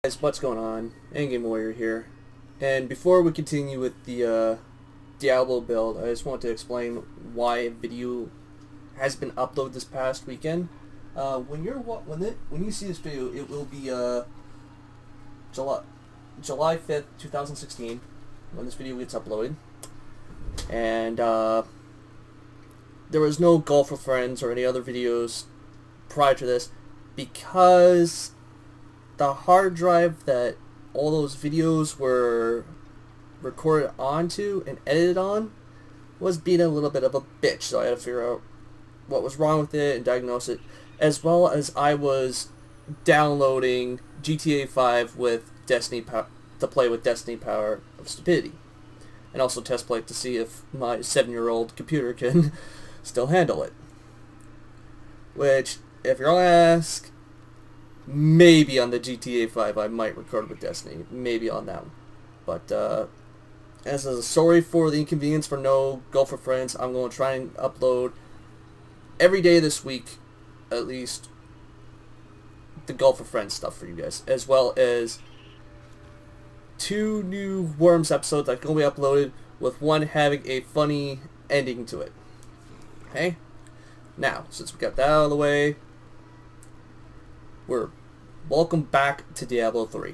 Guys, what's going on? EndgameWarrior here, and before we continue with the Diablo build, I just want to explain why a video has been uploaded this past weekend. When you see this video, it will be July 5th, 2016, when this video gets uploaded, and there was no Golf with Friends or any other videos prior to this because the hard drive that all those videos were recorded onto and edited on was being a little bit of a bitch, so I had to figure out what was wrong with it and diagnose it, as well as I was downloading GTA 5 with Destiny to play with Destiny Power of Stupidity, and also test play to see if my 7-year-old computer can still handle it. Which, if you're gonna ask, maybe on the GTA 5 I might record with Destiny, maybe on that one. But as a sorry for the inconvenience for no Golf with Friends, I'm going to try and upload every day this week, at least, the Golf with Friends stuff for you guys, as well as 2 new Worms episodes that are going to be uploaded, with one having a funny ending to it. Okay? Now, since we got that out of the way, welcome back to Diablo 3.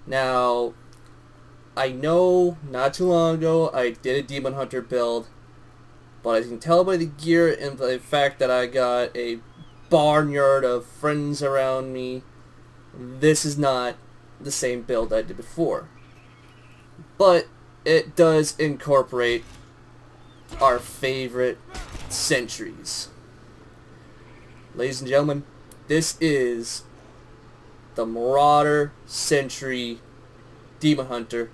Now, I know not too long ago I did a Demon Hunter build, but as you can tell by the gear and the fact that I got a barnyard of friends around me, this is not the same build I did before. But it does incorporate our favorite sentries. Ladies and gentlemen, this is the Marauder Sentry Demon Hunter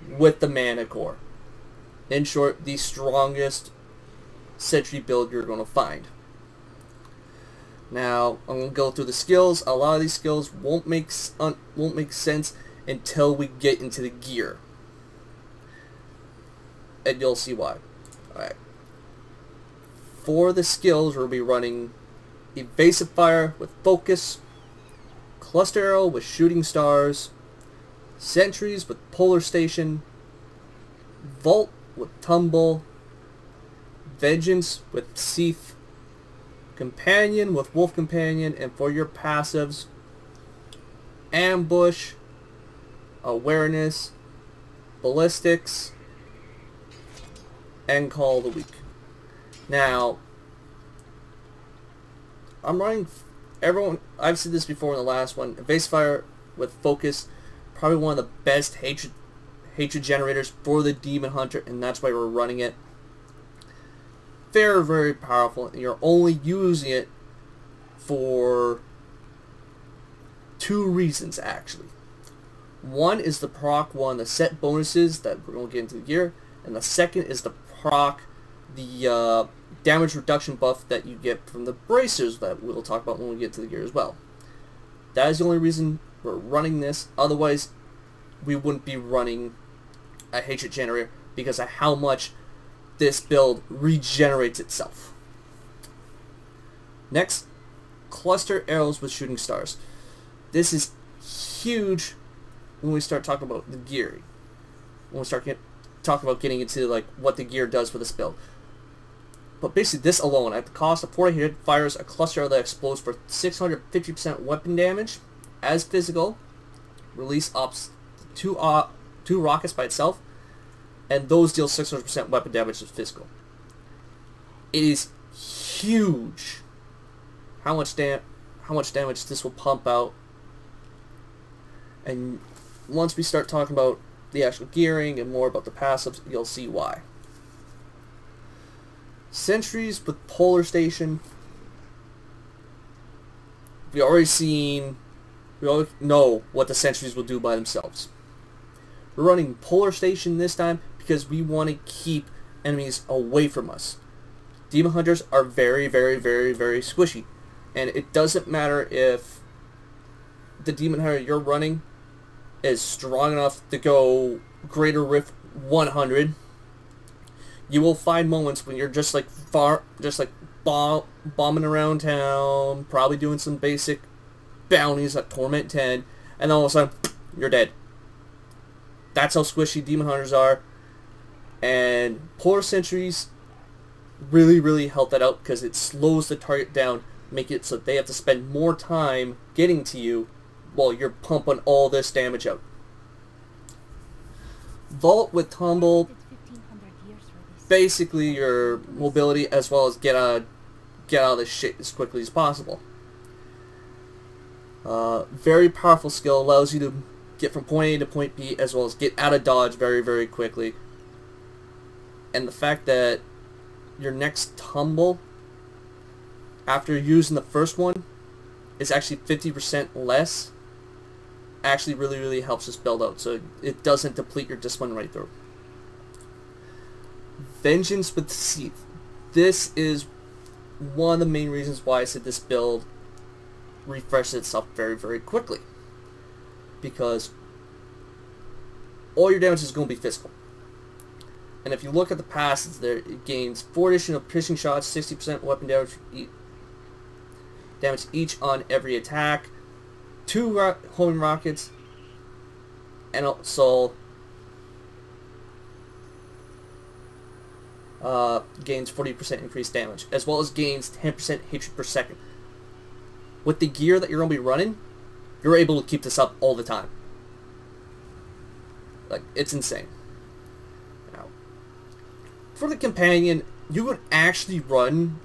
with the Mana Core. In short, the strongest sentry build you're going to find. Now, I'm going to go through the skills. A lot of these skills won't make sense until we get into the gear, and you'll see why. Alright. For the skills, we'll be running Evasive Fire with Focus, Cluster Arrow with Shooting Stars, Sentries with Polar Station, Vault with Tumble, Vengeance with Seath, Companion with Wolf Companion, and for your passives, Ambush, Awareness, Ballistics, and Call of the Week. Now, I'm running, I've said this before in the last one, Evasive Fire with Focus, probably one of the best hatred generators for the Demon Hunter, and that's why we're running it. Very, very powerful, and you're only using it for 2 reasons, actually. One is the proc the set bonuses that we're going to get into the gear, and the second is the proc the damage reduction buff that you get from the bracers that we'll talk about when we get to the gear as well. That is the only reason we're running this. Otherwise, we wouldn't be running a hatred generator because of how much this build regenerates itself. Next, Cluster Arrows with Shooting Stars. This is huge when we start talking about the gear. When we start talking about getting into like what the gear does for this build. But basically, this alone, at the cost of 40 hit, fires a cluster arrow that explodes for 650% weapon damage as physical. Release ops 2 rockets by itself, and those deal 600% weapon damage as physical. It is huge how much damage this will pump out. And once we start talking about the actual gearing and more about the passives, you'll see why. Sentries with Polar Station. We already know what the sentries will do by themselves. We're running Polar Station this time because we want to keep enemies away from us. Demon Hunters are very, very, very, very squishy, and it doesn't matter if the Demon Hunter you're running is strong enough to go Greater Rift 100. You will find moments when you're just like bombing around town, probably doing some basic bounties at Torment 10, and then all of a sudden, you're dead. That's how squishy Demon Hunters are. And Polar Sentries really, really help that out because it slows the target down, make it so they have to spend more time getting to you while you're pumping all this damage out. Vault with Tumble, basically your mobility as well as get out of this shit as quickly as possible. Very powerful skill, allows you to get from point A to point B as well as get out of dodge very, very quickly. And the fact that your next tumble after using the first one is actually 50% less actually really, really helps this build out, so it doesn't deplete your discipline right through. Vengeance with Seath. This is one of the main reasons why I said this build refreshes itself very, very quickly, because all your damage is going to be physical. And if you look at the passes there, it gains 4 additional piercing shots, 60% weapon damage each on every attack, 2 homing rockets, and also gains 40% increased damage, as well as gains 10% hatred per second. With the gear that you're going to be running, you're able to keep this up all the time. Like, it's insane. Now, for the companion, you would actually run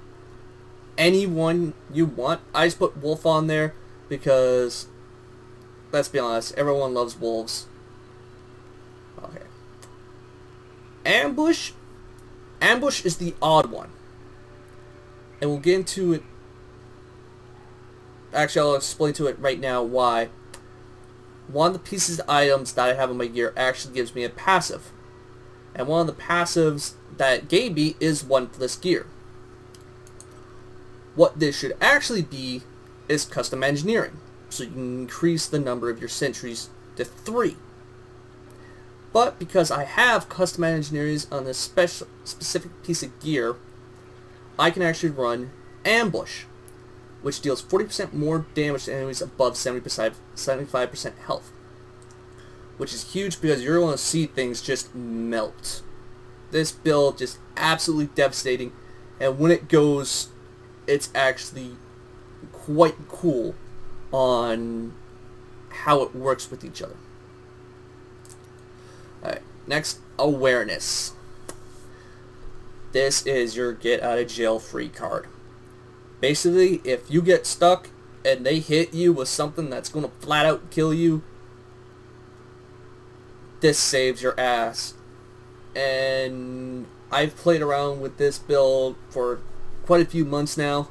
anyone you want. I just put Wolf on there because, let's be honest, everyone loves wolves. Okay. Ambush. Ambush is the odd one. And we'll get into it. Actually, I'll explain to it right now why. One of the pieces of items that I have in my gear actually gives me a passive. And one of the passives that gave me is one for this gear. What this should actually be is custom engineering. So you can increase the number of your sentries to 3. But because I have custom engineering on this specific piece of gear, I can actually run Ambush, which deals 40% more damage to enemies above 75% health. Which is huge because you're going to see things just melt. This build just absolutely devastating, and when it goes, it's actually quite cool on how it works with each other. Alright, next, Awareness. This is your get out of jail free card. Basically, if you get stuck and they hit you with something that's going to flat out kill you, this saves your ass. And I've played around with this build for quite a few months now.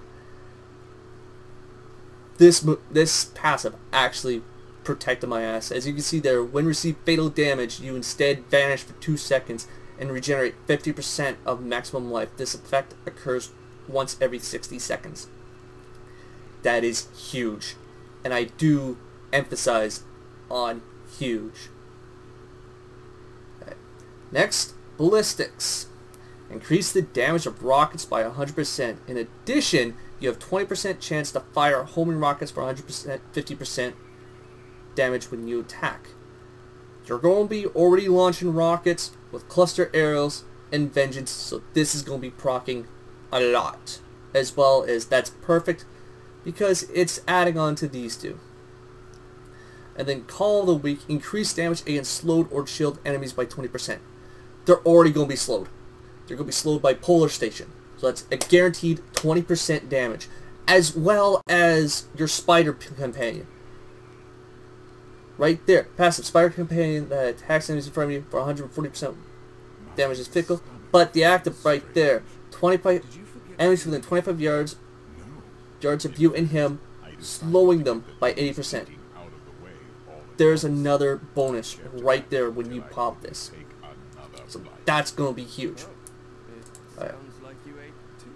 This passive actually protected my ass. As you can see there, when receive fatal damage, you instead vanish for 2 seconds and regenerate 50% of maximum life. This effect occurs once every 60 seconds. That is huge. And I do emphasize on huge. Okay. Next, Ballistics. Increase the damage of rockets by 100%. In addition, you have 20% chance to fire homing rockets for 50% damage when you attack. You're going to be already launching rockets with cluster arrows and Vengeance, so this is going to be proccing a lot. As well as that's perfect because it's adding on to these two. And then Call of the Week, increase damage against slowed or chilled enemies by 20%. They're already going to be slowed. They're going to be slowed by Polar Station. So that's a guaranteed 20% damage. As well as your Spider Companion. Right there. Passive Spider Companion that attacks enemies in front of you for 140% damage is fickle. But the active right there. 25 enemies within 25 yards of you and him, slowing them by 80%. There's another bonus right there when you pop this. So that's going to be huge. Right.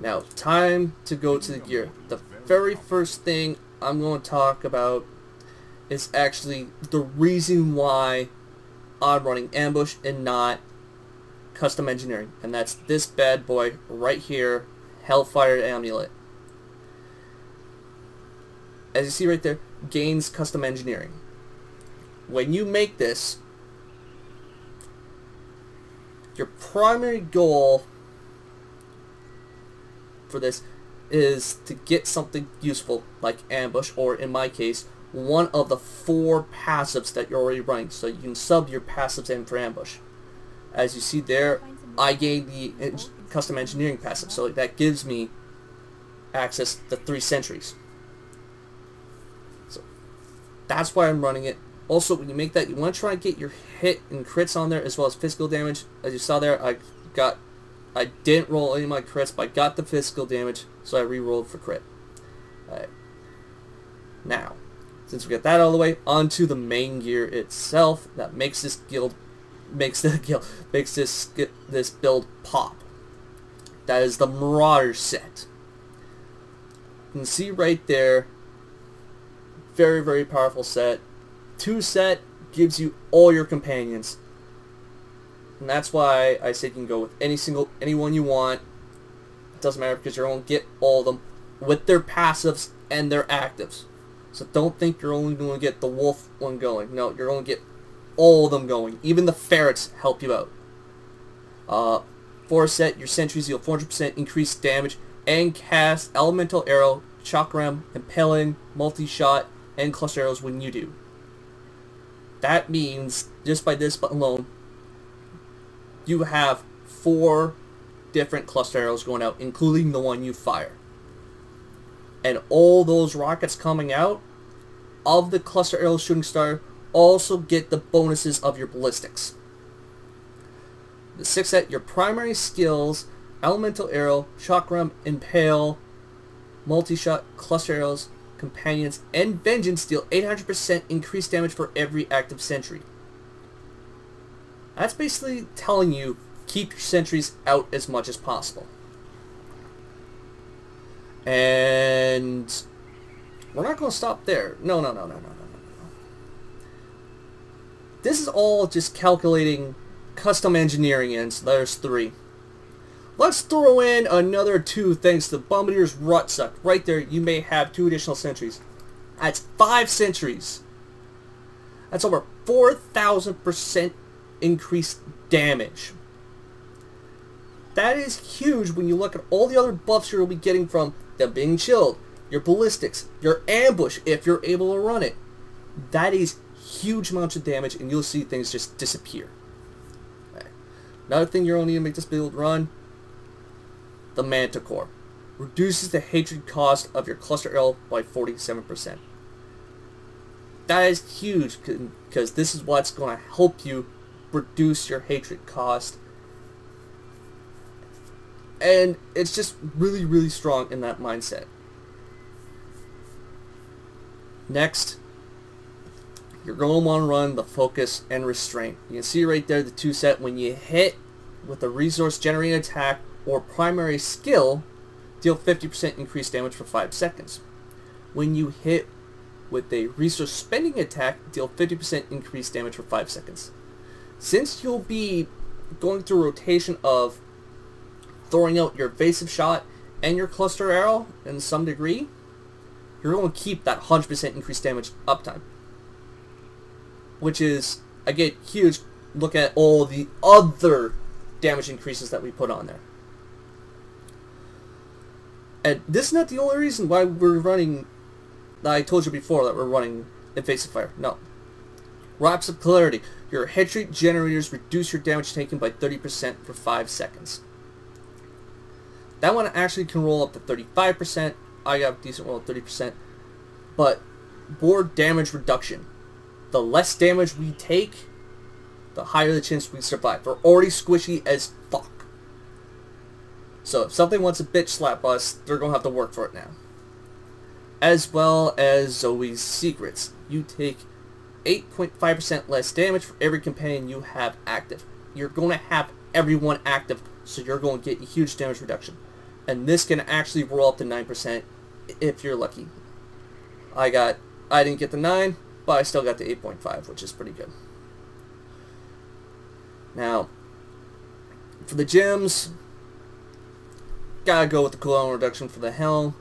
Now, time to go to the gear. The very first thing I'm going to talk about is actually the reason why I'm running Ambush and not custom engineering. And that's this bad boy right here, Hellfire Amulet. As you see right there, gains custom engineering. when you make this, your primary goal for this is to get something useful like ambush, or in my case, one of the 4 passives that you're already running, so you can sub your passives in for ambush. As you see there, I gained the custom engineering passive, so that gives me access to 3 sentries. So that's why I'm running it. Also, when you make that, you want to try and get your hit and crits on there, as well as physical damage. As you saw there, I didn't roll any of my crits, but I got the physical damage, so I re-rolled for crit. Alright. Now, since we got that out of the way, onto the main gear itself that makes this this build pop. That is the Marauder set. You can see right there, very, very powerful set. 2 set gives you all your companions. And that's why I say you can go with any one you want. It doesn't matter, because you're going to get all of them with their passives and their actives. So don't think you're only going to get the wolf one going. No, you're going to get all of them going. Even the ferrets help you out. For a set, your sentries deal 400% increased damage and cast elemental arrow, chakram, impaling, multi-shot, and cluster arrows when you do. That means, just by this alone, you have 4 different cluster arrows going out, including the one you fire. And all those rockets coming out of the cluster arrow shooting star also get the bonuses of your ballistics. The 6th set, your primary skills, elemental arrow, chakram, impale, multi-shot, cluster arrows, companions, and vengeance deal 800% increased damage for every active sentry. That's basically telling you, keep your sentries out as much as possible. And we're not going to stop there. No. This is all just calculating custom engineering in, so there's 3. Let's throw in another 2 thanks to Bombardier's Rutsuck. Right there, you may have 2 additional sentries. That's 5 sentries. That's over 4,000% increased damage. That is huge when you look at all the other buffs you'll be getting from them being chilled, your ballistics, your ambush if you're able to run it. That is huge amounts of damage, and you'll see things just disappear. Okay. Another thing you're going to need to make this build run, the Manticore. Reduces the hatred cost of your cluster arrow by 47%. That is huge, because this is what's going to help you reduce your hatred cost. And it's just really, really strong in that mindset. Next, you're going to want to run the Focus and Restraint. You can see right there the 2 set. When you hit with a resource generating attack or primary skill, deal 50% increased damage for 5 seconds. When you hit with a resource spending attack, deal 50% increased damage for 5 seconds. Since you'll be going through a rotation of throwing out your evasive shot and your cluster arrow in some degree, you're going to keep that 100% increased damage uptime. Which is, again, huge. Look at all the other damage increases that we put on there. And this is not the only reason why we're running, I told you before that we're running Evasive Fire. No. Raps of Clarity. Your head generators reduce your damage taken by 30% for 5 seconds. That one actually can roll up to 35%. I got a decent roll of 30%. But more damage reduction. The less damage we take, the higher the chance we survive. We're already squishy as fuck. So if something wants to bitch slap us, they're going to have to work for it now. As well as Zoe's Secrets. You take 8.5% less damage for every companion you have active. You're going to have everyone active, so you're going to get a huge damage reduction. And this can actually roll up to 9% if you're lucky. I didn't get the 9, but I still got the 8.5, which is pretty good. Now, for the gems, gotta go with the cooldown reduction for the helm.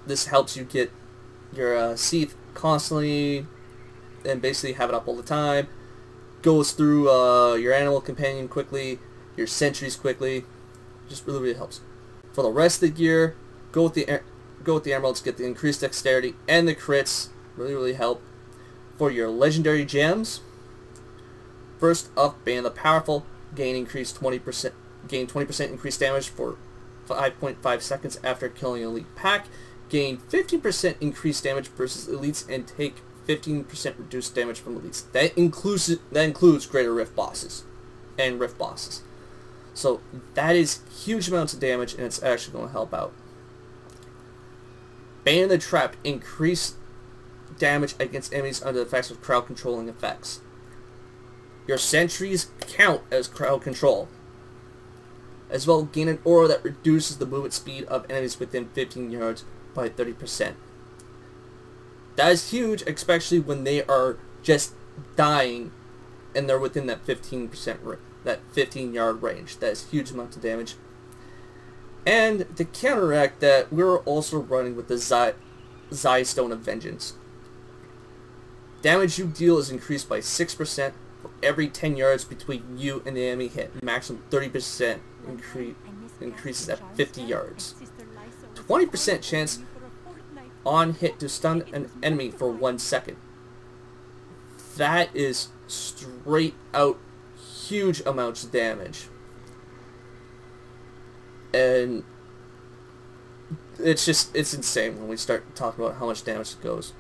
This helps you get your Seath constantly and basically have it up all the time. Goes through your animal companion quickly, your sentries quickly. Just really, really helps. For the rest of the gear, go with the emeralds, get the increased dexterity and the crits. Really, really help. For your legendary gems, first up, ban the powerful, gain 20% increased damage for 5.5 seconds after killing an elite pack. Gain 15% increased damage versus elites and take 15% reduced damage from elites. That includes greater rift bosses and rift bosses. So that is huge amounts of damage, and it's actually going to help out. Ban the trap, increase damage against enemies under the effects of crowd controlling effects. Your sentries count as crowd control. As well, gain an aura that reduces the movement speed of enemies within 15 yards by 30%. That is huge, especially when they are just dying and they're within that 15% yard range. That is huge amounts of damage. And to counteract that, we're also running with the Stone of Vengeance. Damage you deal is increased by 6% for every 10 yards between you and the enemy hit. Maximum 30% increases at 50 yards. 20% chance on hit to stun an enemy for 1 second. That is straight out huge amounts of damage. And it's insane when we start talking about how much damage it goes.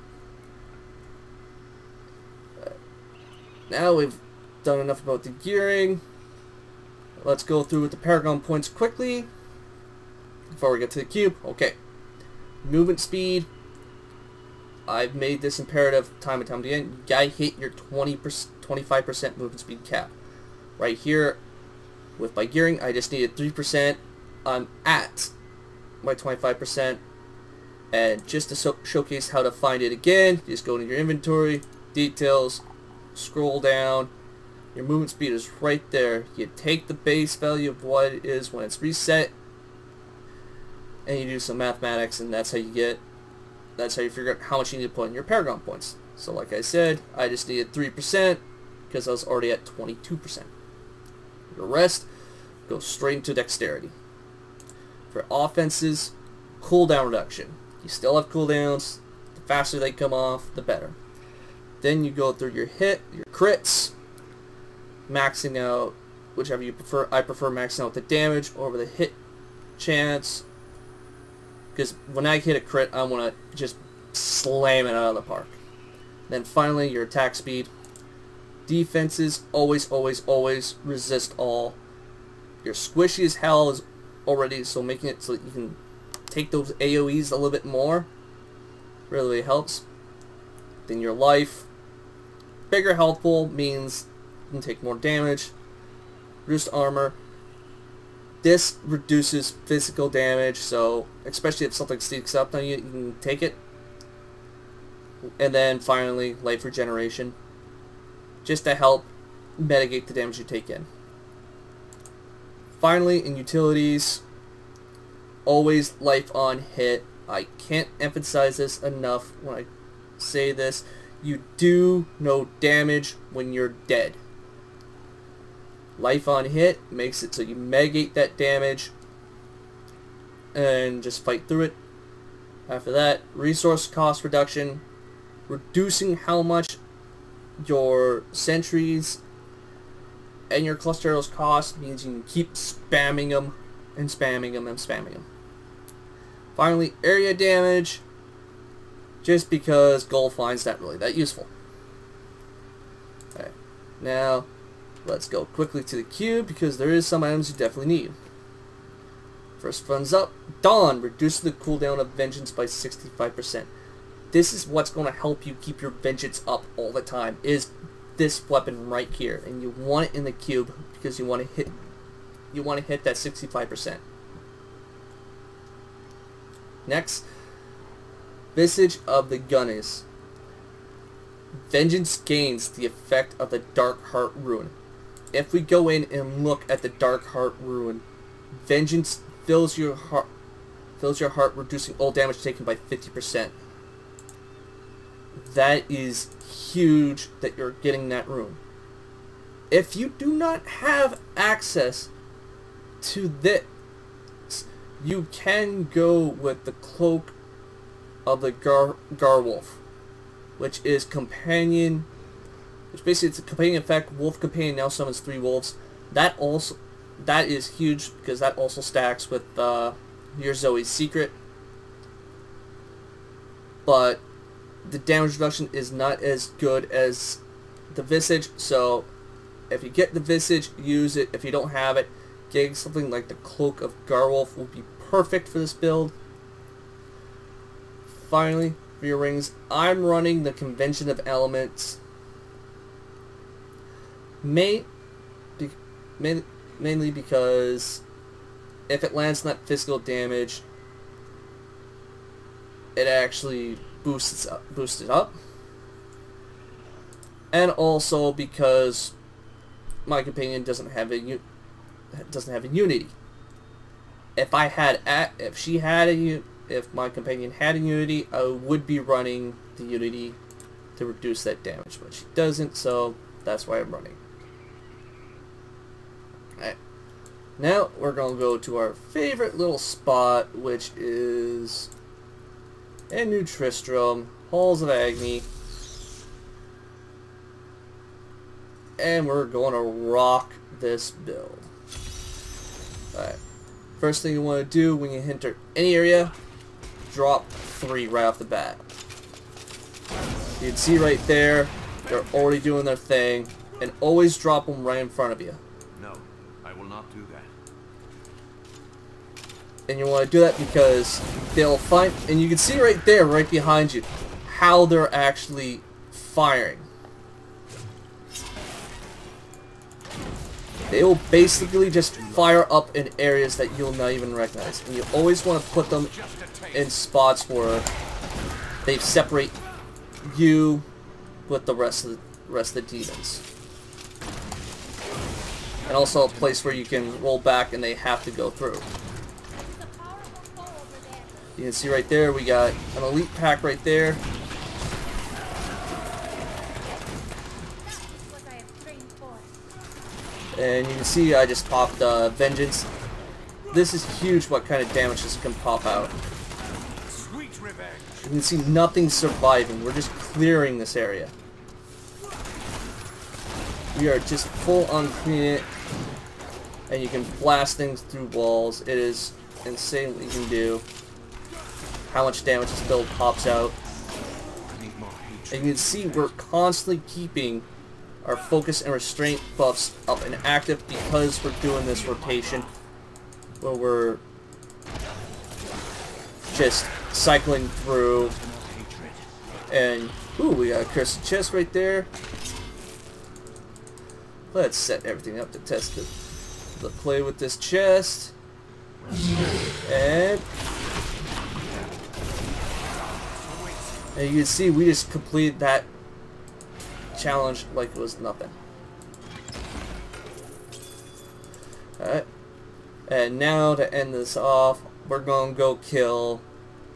Now we've done enough about the gearing. Let's go through with the Paragon points quickly before we get to the cube. Okay. Movement speed. I've made this imperative time and time again. You gotta hit your 25% movement speed cap. Right here, with my gearing, I just needed 3%. I'm at my 25%. And just to showcase how to find it again, you just go into your inventory, details, scroll down. Your movement speed is right there. You take the base value of what it is when it's reset, and you do some mathematics, and that's how you figure out how much you need to put in your Paragon points. So like I said, I just needed 3% because I was already at 22%. The rest goes straight into dexterity. For offenses, cooldown reduction. You still have cooldowns. The faster they come off, the better. Then you go through your hit, your crits, maxing out whichever you prefer. I prefer maxing out the damage over the hit chance, because when I hit a crit, I want to just slam it out of the park. Then finally, your attack speed. Defenses, always, always, always resist all. Your squishy as hell is already, so making it so that you can take those AoEs a little bit more really helps. Then your life. Bigger health pool means you can take more damage. Reduced armor. This reduces physical damage, so especially if something sneaks up on you, you can take it. And then finally, life regeneration, just to help mitigate the damage you take in. Finally, in utilities, always life on hit. I can't emphasize this enough when I say this. You do no damage when you're dead. Life on hit makes it so you mitigate that damage and just fight through it. After that, resource cost reduction, reducing how much your sentries and your cluster arrows cost means you can keep spamming them and spamming them and spamming them. Finally, area damage, just because gold finds that really that useful. Okay, now let's go quickly to the cube because there is some items you definitely need. First one's up. Dawn reduces the cooldown of Vengeance by 65%. This is what's going to help you keep your Vengeance up all the time, is this weapon right here, and you want it in the cube because you want to hit that 65%. Next, Visage of the Gunnis. Vengeance gains the effect of the Dark Heart Rune. If we go in and look at the Dark Heart Rune, Vengeance fills your heart, reducing all damage taken by 50%. that is huge that you're getting that room. If you do not have access to this, you can go with the Cloak of the Garwolf, which is companion, which basically it's a companion effect. Wolf companion now summons 3 wolves. That is huge because that also stacks with your Zoe's secret. But the damage reduction is not as good as the Visage, so if you get the Visage, use it. If you don't have it, getting something like the Cloak of Garwolf will be perfect for this build. Finally, for your rings, I'm running the Convention of Elements. Mainly because if it lands on that physical damage, it actually boosts it up. And also because my companion doesn't have a unity. If my companion had a unity, I would be running the unity to reduce that damage, but she doesn't, so that's why I'm running. Alright. Now we're gonna go to our favorite little spot, which is in New Tristram, Halls of Agony. And we're going to rock this build. Alright. First thing you want to do when you enter any area, drop 3 right off the bat. You can see right there, they're already doing their thing. And always drop them right in front of you. No, I will not do that. And you want to do that because they'll find, and you can see right there, right behind you, how they're actually firing. They will basically just fire up in areas that you'll not even recognize. And you always want to put them in spots where they separate you with the rest of the demons. And also a place where you can roll back and they have to go through. You can see right there, we got an elite pack right there. And you can see I just popped Vengeance. This is huge what kind of damage this can pop out. You can see nothing surviving. We're just clearing this area. We are just full on cleaning it. And you can blast things through walls. It is insane what you can do. How much damage this build pops out. And you can see we're constantly keeping our focus and restraint buffs up and active because we're doing this rotation where we're just cycling through. And ooh, we got a cursed chest right there. Let's set everything up to test the play with this chest. And you can see we just completed that challenge like it was nothing. Alright. And now to end this off, we're gonna go kill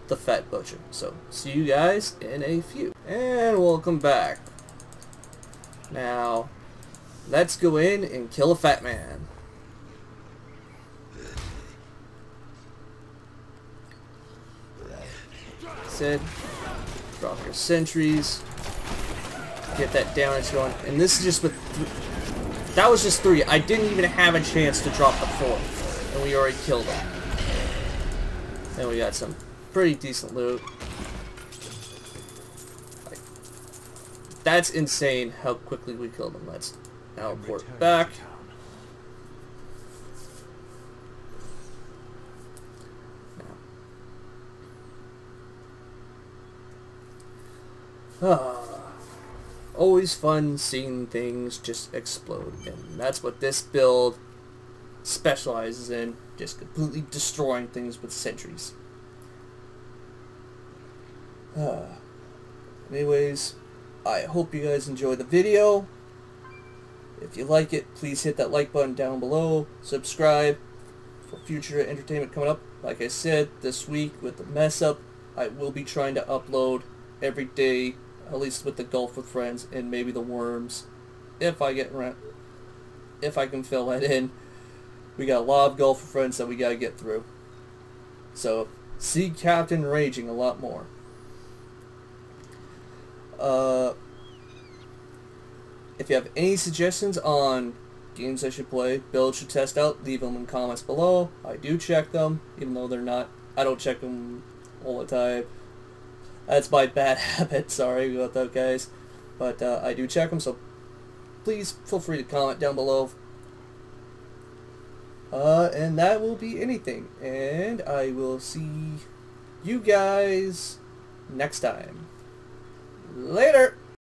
the Fat Butcher. So, see you guys in a few. And welcome back. Now, let's go in and kill a fat man. Said, drop your sentries. Get that damage going. And this is just with... that was just 3. I didn't even have a chance to drop the 4th. And we already killed him. And we got some pretty decent loot. Like, that's insane how quickly we killed him. Let's now report back. Always fun seeing things just explode, and that's what this build specializes in, just completely destroying things with sentries. Anyways, I hope you guys enjoyed the video. If you like it, please hit that like button down below, subscribe for future entertainment coming up. Like I said, this week with the mess up, I will be trying to upload every day at least with the golf with friends and maybe the worms, if I can fill that in. We got a lot of golf with friends that we gotta get through. So, see Captain Raging a lot more. If you have any suggestions on games I should play, builds should test out, leave them in comments below. I do check them, even though they're not, I don't check them all the time. That's my bad habit, sorry about that, guys. But I do check them, so please feel free to comment down below. And that will be anything. And I will see you guys next time. Later!